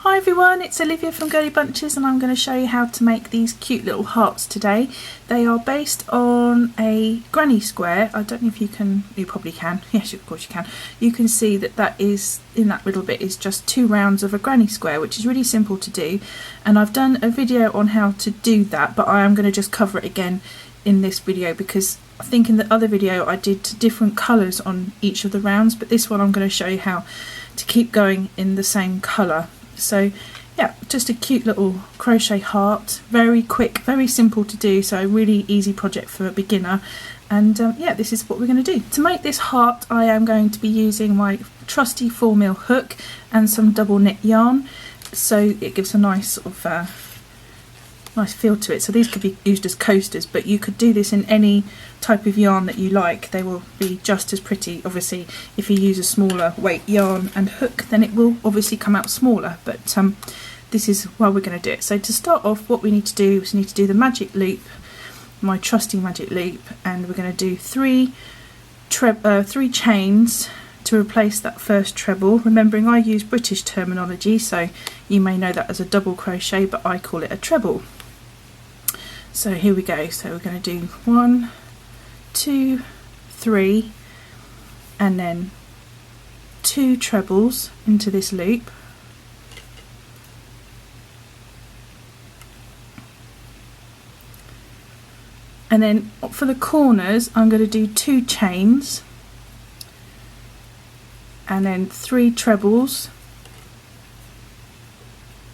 Hi everyone, it's Olivia from Girlybunches and I'm going to show you how to make these cute little hearts today. They are based on a granny square. I don't know if you can, you probably can, yes of course you can. You can see that that is, in that little bit is just 2 rounds of a granny square, which is really simple to do. And I've done a video on how to do that, but I am going to just cover it again in this video because I think in the other video I did different colours on each of the rounds, but this one I'm going to show you how to keep going in the same colour. So yeah, just a cute little crochet heart, very quick, very simple to do, so a really easy project for a beginner. And yeah, this is what we're going to do. To make this heart I am going to be using my trusty 4mm hook and some double knit yarn, so it gives a nice sort of nice feel to it. So these could be used as coasters, but you could do this in any type of yarn that you like. They will be just as pretty. Obviously if you use a smaller weight yarn and hook, then it will obviously come out smaller, but this is why we're going to do it. So to start off, what we need to do is we need to do the magic loop, my trusty magic loop, and we're going to do three chains to replace that first treble. Remembering I use British terminology, so you may know that as a double crochet, but I call it a treble. So here we go. So we're going to do 1, 2, 3, and then 2 trebles into this loop. And then for the corners I'm going to do 2 chains and then 3 trebles,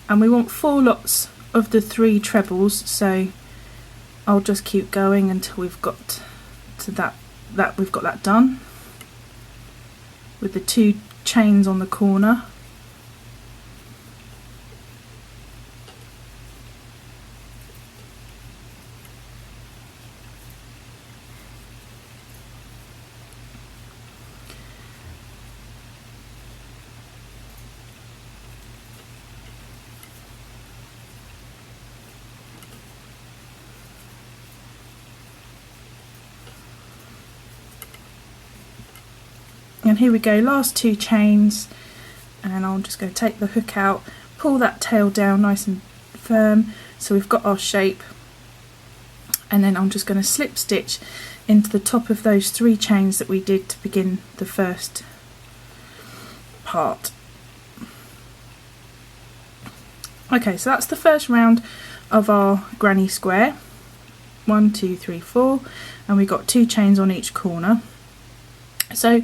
and we want 4 lots of the 3 trebles, so I'll just keep going until we've got to that we've got that done with the 2 chains on the corner. And here we go, last 2 chains, and I'm just going to take the hook out, pull that tail down nice and firm so we've got our shape, and then I'm just going to slip stitch into the top of those 3 chains that we did to begin the first part. Okay, so that's the first round of our granny square. 1, 2, 3, 4, and we got 2 chains on each corner. So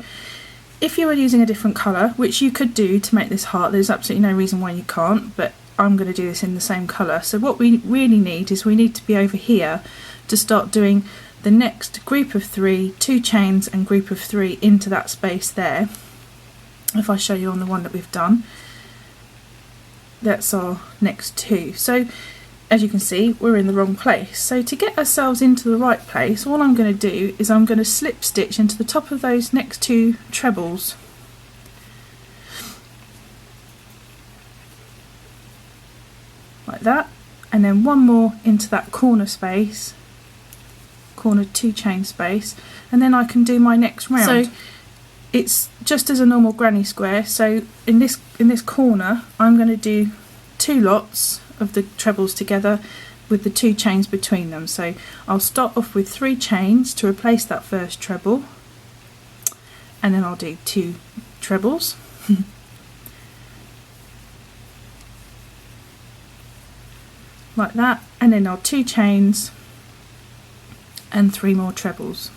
if you were using a different colour, which you could do to make this heart, there's absolutely no reason why you can't, but I'm going to do this in the same colour. So what we really need is we need to be over here to start doing the next group of 3, 2 chains and group of 3 into that space there. If I show you on the one that we've done, that's our next 2. So as you can see, we're in the wrong place. So to get ourselves into the right place, all I'm going to do is I'm going to slip stitch into the top of those next 2 trebles. Like that. And then 1 more into that corner space, corner 2 chain space, and then I can do my next round. So it's just as a normal granny square. So in this corner, I'm going to do 2 lots of the trebles together with the 2 chains between them. So I'll start off with 3 chains to replace that first treble, and then I'll do 2 trebles. Like that, and then I'll 2 chains and 3 more trebles.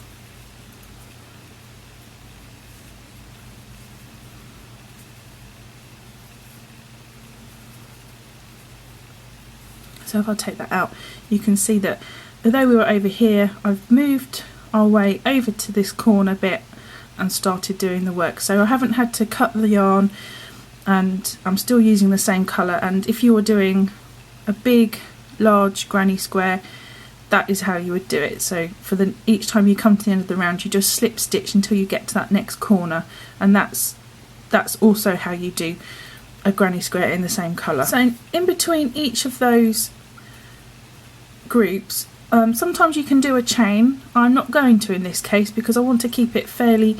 So if I take that out, you can see that although we were over here, I've moved our way over to this corner bit and started doing the work. So I haven't had to cut the yarn, and I'm still using the same colour. And if you were doing a big, large granny square, that is how you would do it. So for each time you come to the end of the round, you just slip stitch until you get to that next corner, and that's also how you do a granny square in the same colour. So in between each of those groups, sometimes you can do a chain. I'm not going to in this case because I want to keep it fairly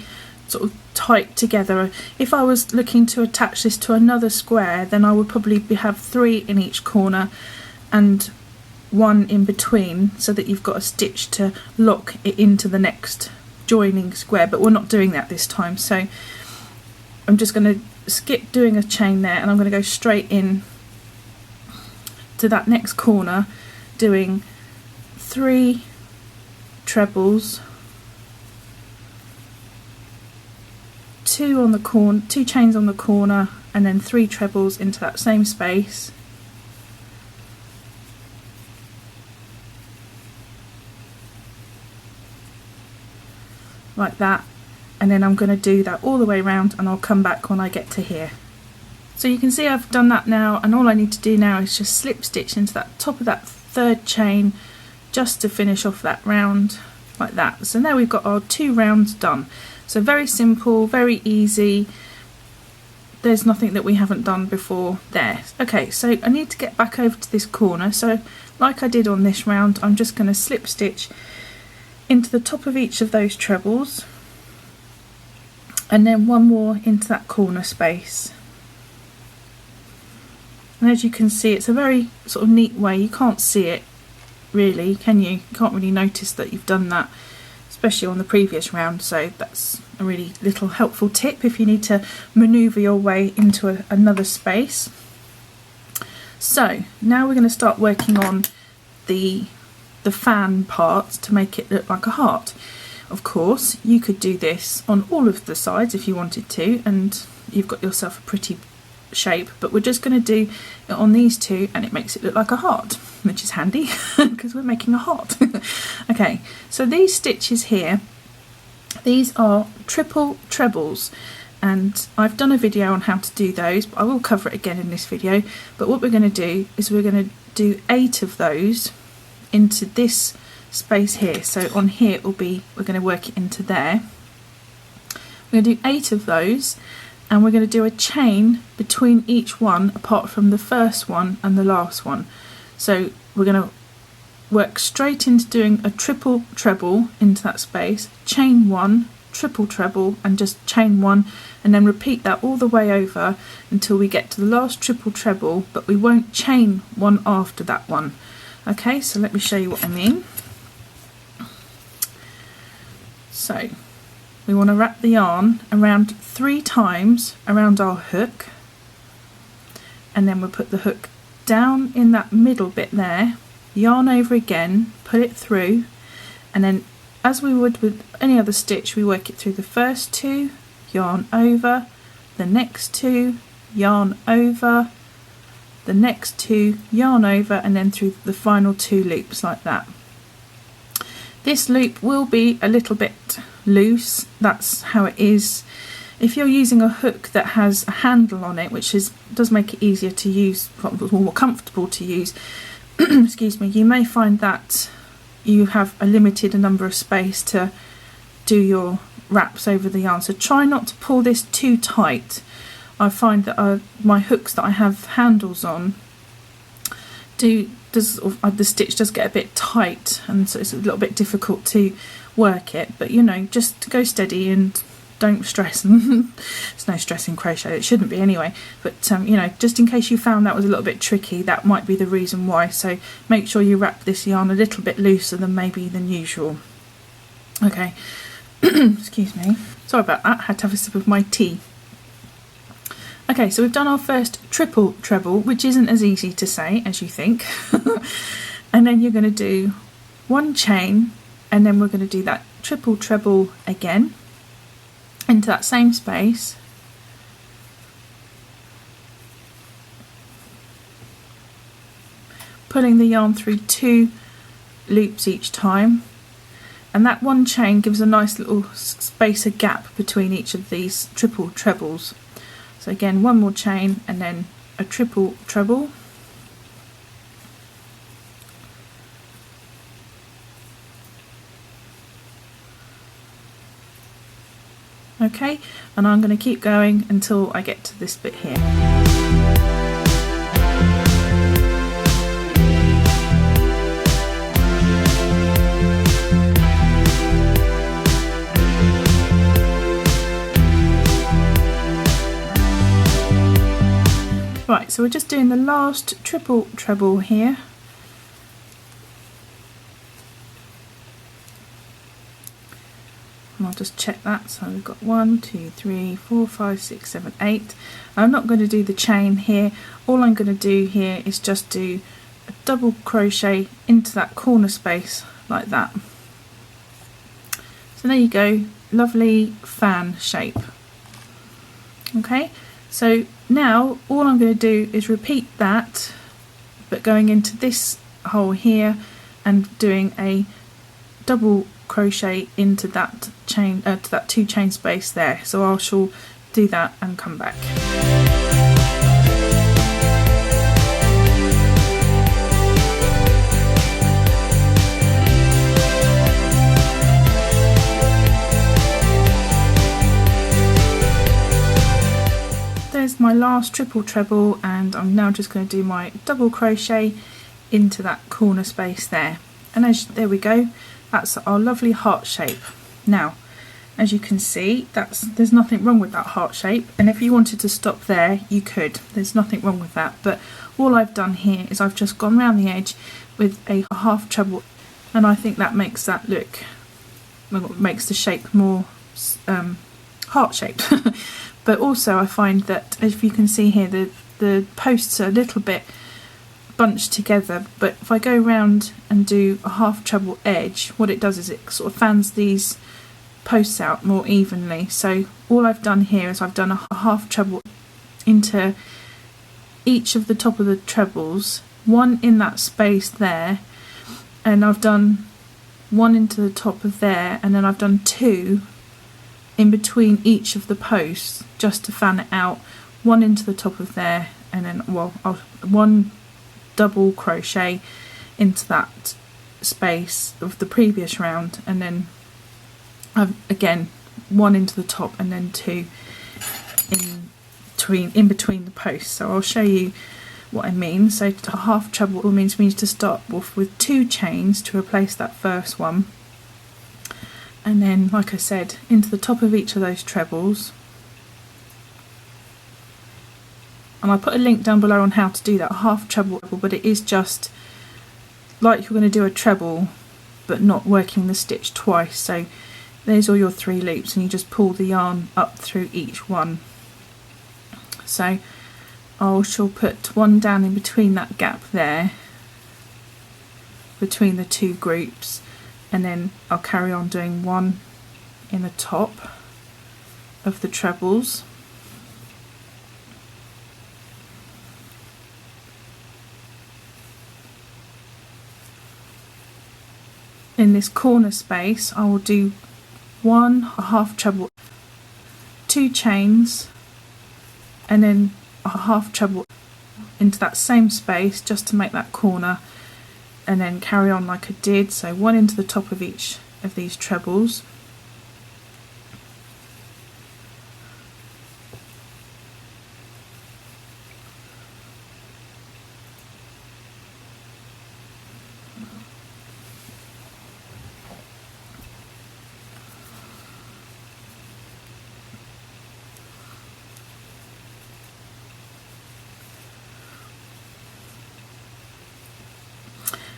sort of tight together. If I was looking to attach this to another square, then I would probably have 3 in each corner and 1 in between, so that you've got a stitch to lock it into the next joining square, but we're not doing that this time. So I'm just going to skip doing a chain there, and I'm going to go straight in to that next corner, doing 3 trebles, 2 on the corner, 2 chains on the corner, and then 3 trebles into that same space. Like that, and then I'm going to do that all the way around, and I'll come back when I get to here. So you can see I've done that now, and all I need to do now is just slip stitch into that top of that 3rd chain just to finish off that round like that. So now we've got our 2 rounds done. So very simple, very easy. There's nothing that we haven't done before there. Okay, so I need to get back over to this corner. So like I did on this round, I'm just going to slip stitch into the top of each of those trebles, and then 1 more into that corner space. And as you can see, it's a very sort of neat way. You can't see it really, can you? You can't really notice that you've done that, especially on the previous round. So that's a really little helpful tip if you need to maneuver your way into another space. So now we're going to start working on the fan parts to make it look like a heart. Of course, you could do this on all of the sides if you wanted to, and you've got yourself a pretty shape, but we're just going to do it on these 2, and it makes it look like a heart, which is handy because we're making a heart. Okay, so these stitches here, these are triple trebles, and I've done a video on how to do those, but I will cover it again in this video. But what we're going to do is we're going to do 8 of those into this space here. So on here it will be, we're going to work it into there. We're going to do 8 of those, and we're going to do a chain between each one apart from the first one and the last one. So we're going to work straight into doing a triple treble into that space, chain 1, triple treble, and just chain 1, and then repeat that all the way over until we get to the last triple treble, but we won't chain 1 after that one. Okay, so let me show you what I mean. So we want to wrap the yarn around 3 times around our hook, and then we'll put the hook down in that middle bit there, yarn over again, put it through, and then as we would with any other stitch, we work it through the first 2, yarn over, the next 2, yarn over, the next 2, yarn over, and then through the final 2 loops like that. This loop will be a little bit loose, that's how it is. If you're using a hook that has a handle on it, which does make it easier to use, more comfortable to use, excuse me, you may find that you have a limited number of space to do your wraps over the yarn. So try not to pull this too tight. I find that my hooks that I have handles on the stitch does get a bit tight, and so it's a little bit difficult to work it. But you know, just go steady and don't stress. There's no stress in crochet, it shouldn't be anyway, but you know, just in case you found that was a little bit tricky, that might be the reason why. So make sure you wrap this yarn a little bit looser than usual. Okay. Excuse me, sorry about that, I had to have a sip of my tea. Okay, so we've done our first triple treble, which isn't as easy to say as you think. And then you're going to do 1 chain, and then we're going to do that triple treble again into that same space. Pulling the yarn through 2 loops each time. And that 1 chain gives a nice little space, a gap between each of these triple trebles. So again, 1 more chain and then a triple treble. Okay, and I'm going to keep going until I get to this bit here. Right, so we're just doing the last triple treble here. And I'll just check that. So we've got 1, 2, 3, 4, 5, 6, 7, 8. I'm not going to do the chain here. All I'm going to do here is just do a double crochet into that corner space like that. So there you go, lovely fan shape. Okay, so now all I'm going to do is repeat that, but going into this hole here and doing a double crochet into that chain, to that 2 chain space there. So I shall do that and come back. There's my last triple treble, and I'm now just going to do my double crochet into that corner space there. And there we go, that's our lovely heart shape. Now, as you can see, there's nothing wrong with that heart shape, and if you wanted to stop there, you could. There's nothing wrong with that, but all I've done here is I've just gone round the edge with a half treble, and I think that makes that look, makes the shape more heart shaped. But also I find that, as you can see here, the posts are a little bit bunched together, but if I go round and do a half treble edge, what it does is it sort of fans these posts out more evenly. So all I've done here is I've done a half treble into each of the top of the trebles, one in that space there, and I've done one into the top of there, and then I've done 2 in between each of the posts just to fan it out, one into the top of there, and then one double crochet into that space of the previous round, and then again one into the top, and then 2 in between the posts. So I'll show you what I mean. So a half treble means we need to start off with 2 chains to replace that first one, and then, like I said, into the top of each of those trebles. And I put a link down below on how to do that, a half treble, but it is just like you're going to do a treble but not working the stitch twice. So there's all your 3 loops, and you just pull the yarn up through each one. So I shall put one down in between that gap there, between the 2 groups, and then I'll carry on doing one in the top of the trebles. In this corner space I will do a half treble, 2 chains, and then a half treble into that same space just to make that corner, and then carry on like I did. So one into the top of each of these trebles,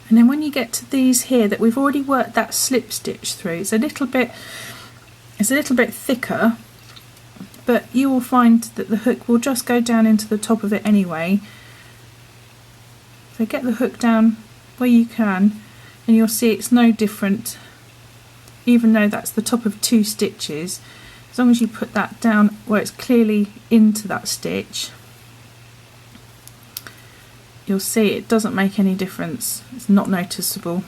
and then when you get to these here that we've already worked that slip stitch through, it's a little bit thicker, but you will find that the hook will just go down into the top of it anyway. So get the hook down where you can, and you'll see it's no different, even though that's the top of 2 stitches. As long as you put that down where it's clearly into that stitch, you'll see it doesn't make any difference. It's not noticeable.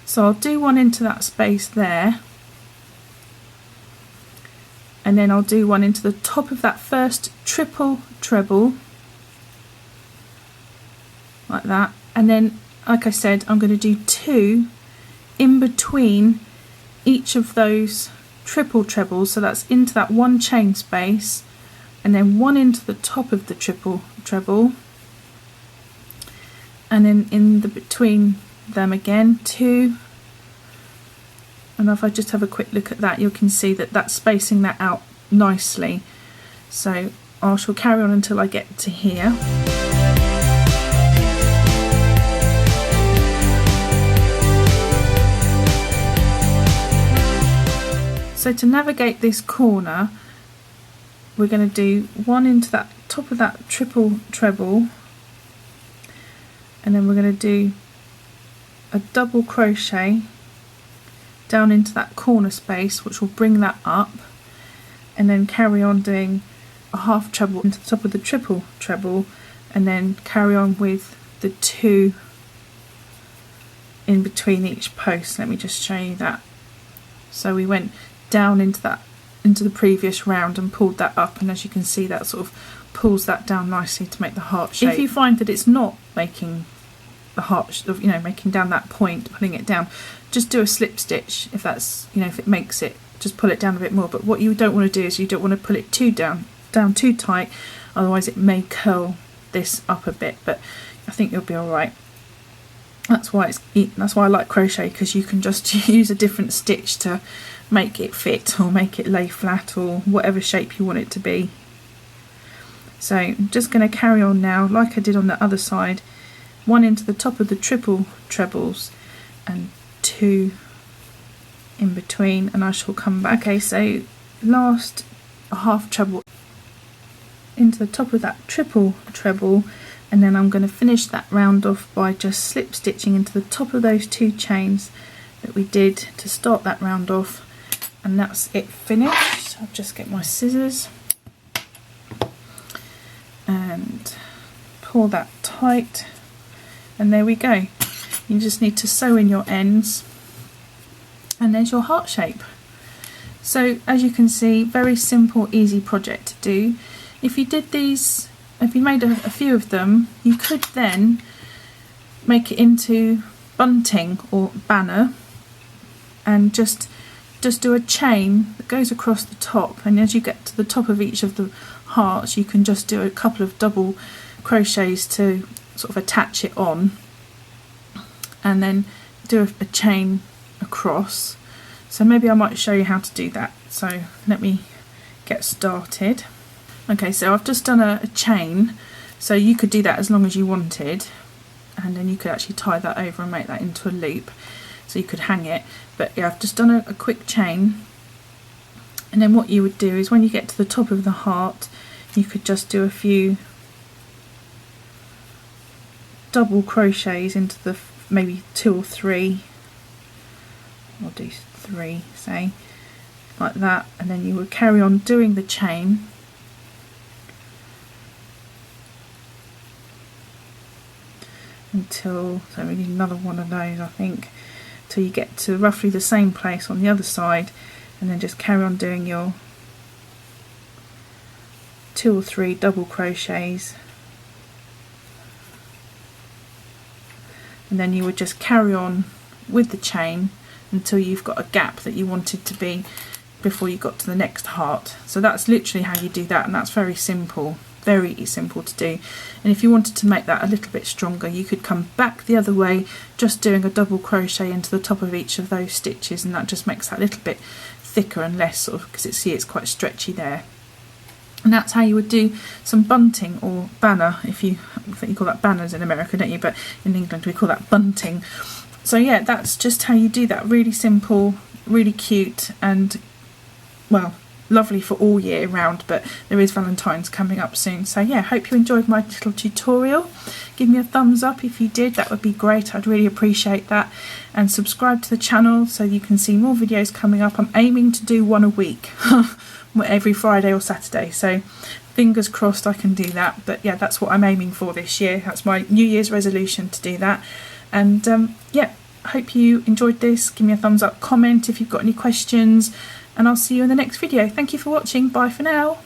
So I'll do one into that space there, and then I'll do one into the top of that first triple treble like that, and then, like I said, I'm going to do 2 in between each of those triple trebles, so that's into that 1 chain space, and then 1 into the top of the triple treble, and then in the between them again 2, and if I just have a quick look at that, you can see that that's spacing that out nicely. So I shall carry on until I get to here. So to navigate this corner, we're going to do one into that top of that triple treble, and then we're going to do a double crochet down into that corner space, which will bring that up, and then carry on doing a half treble into the top of the triple treble, and then carry on with the 2 in between each post. Let me just show you that. So we went down into the previous round and pulled that up, and as you can see, that sort of pulls that down nicely to make the heart shape. If you find that it's not making the heart, you know, making down that point, pulling it down, just do a slip stitch. If that's, you know, if it makes it, just pull it down a bit more. But what you don't want to do is you don't want to pull it too down too tight, otherwise it may curl this up a bit. But I think you'll be all right. That's why I like crochet, because you can just use a different stitch to make it fit or make it lay flat or whatever shape you want it to be. So I'm just going to carry on now like I did on the other side, 1 into the top of the triple trebles and 2 in between, and I shall come back. Okay, so last half treble into the top of that triple treble, and then I'm going to finish that round off by just slip stitching into the top of those 2 chains that we did to start that round off, and that's it finished. I'll just get my scissors and pull that tight, and there we go. You just need to sew in your ends, and there's your heart shape. So as you can see, very simple, easy project to do. If you did these, if you made a few of them, you could then make it into bunting or banner, and just do a chain that goes across the top, and as you get to the top of each of the hearts, you can just do a couple of double crochets to sort of attach it on, and then do a chain across. So maybe I might show you how to do that. So let me get started. Okay, so I've just done a chain, so you could do that as long as you wanted, and then you could actually tie that over and make that into a loop, so you could hang it. But yeah, I've just done a quick chain, and then what you would do is when you get to the top of the heart, you could just do a few double crochets into the maybe 2 or 3, I'll do 3, say, like that, and then you would carry on doing the chain until, so we need another one of those, I think, till you get to roughly the same place on the other side, and then just carry on doing your 2 or 3 double crochets, and then you would just carry on with the chain until you've got a gap that you wanted to be before you got to the next heart. So that's literally how you do that, and that's very simple to do. And if you wanted to make that a little bit stronger, you could come back the other way, just doing a double crochet into the top of each of those stitches, and that just makes that a little bit thicker and less sort of, because it's quite stretchy there. And that's how you would do some bunting or banner. I think you call that banners in America, don't you? But in England we call that bunting. So yeah, that's just how you do that. Really simple, really cute, and well, lovely for all year round. But there is Valentine's coming up soon. So yeah, hope you enjoyed my little tutorial. Give me a thumbs up if you did, that would be great. I'd really appreciate that. And subscribe to the channel so you can see more videos coming up. I'm aiming to do one a week. Every Friday or Saturday, so fingers crossed I can do that. But yeah, that's what I'm aiming for this year. That's my New Year's resolution, to do that. And yeah, hope you enjoyed this. Give me a thumbs up, comment if you've got any questions, and I'll see you in the next video. Thank you for watching. Bye for now.